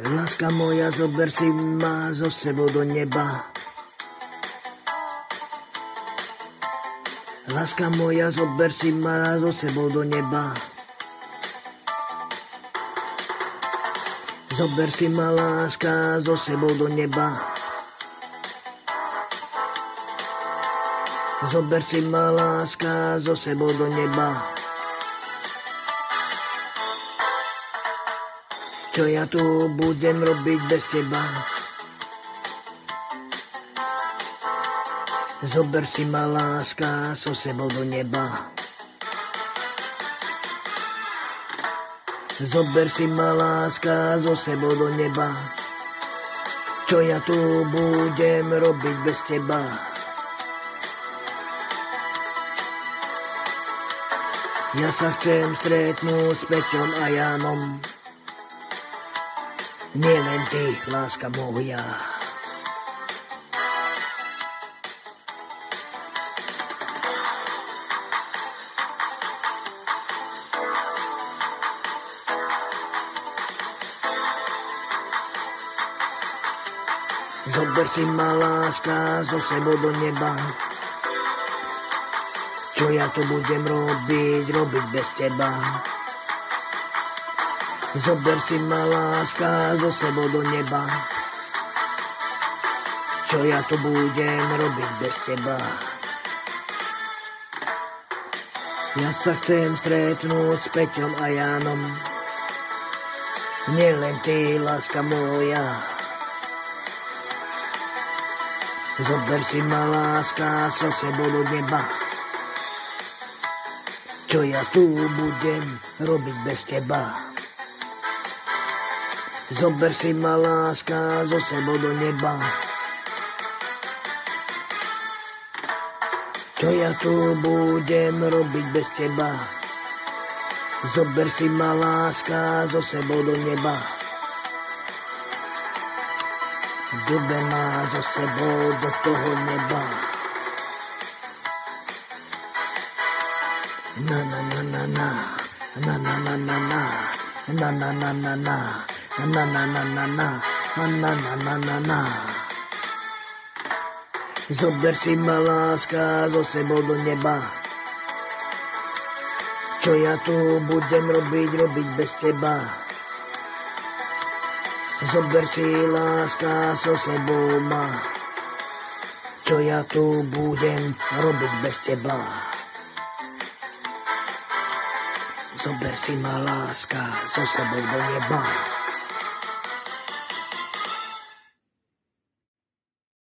Láska moja, zober si ma so sebou do neba. Láska moja, zober si ma so sebou do neba. Zober si ma, láska, so sebou do neba. Zober si ma, láska, so sebou do neba. Čo ja tu budem robiť bez teba? Zober si ma, láska, so sebou do neba. Zober si ma, láska, so sebou do neba. Čo ja tu budem robiť bez teba? Ja sa chcem stretnúť s Peťom a Jánom. Nie len ty, láska moja. Zober si ma, láska, so sebou do neba. Čo ja tu budem robiť bez teba? Zober si ma, láska, so sebou do neba. Čo ja tu budem robiť bez teba? Ja sa chcem stretnúť s Peťom a Jánom. Nie len ty, láska moja. Zober si ma, láska, so sebou do neba. Čo ja tu budem robiť bez teba? Zober si ma, láska, so sebou do neba. Čo ja tu budem robiť bez teba? Zober si ma, láska, so sebou do neba. Dobe ma so sebou do toho neba. Na na na na na, na na na na na, na na na na na. Na na na na na, na na na na na. Zober si ma, láska, so sebou do neba. Čo ja tu budem robiť bez teba? Zober si, láska, so sebou ma. Čo ja tu budem robiť bez teba? Zober si ma, láska, so sebou do neba.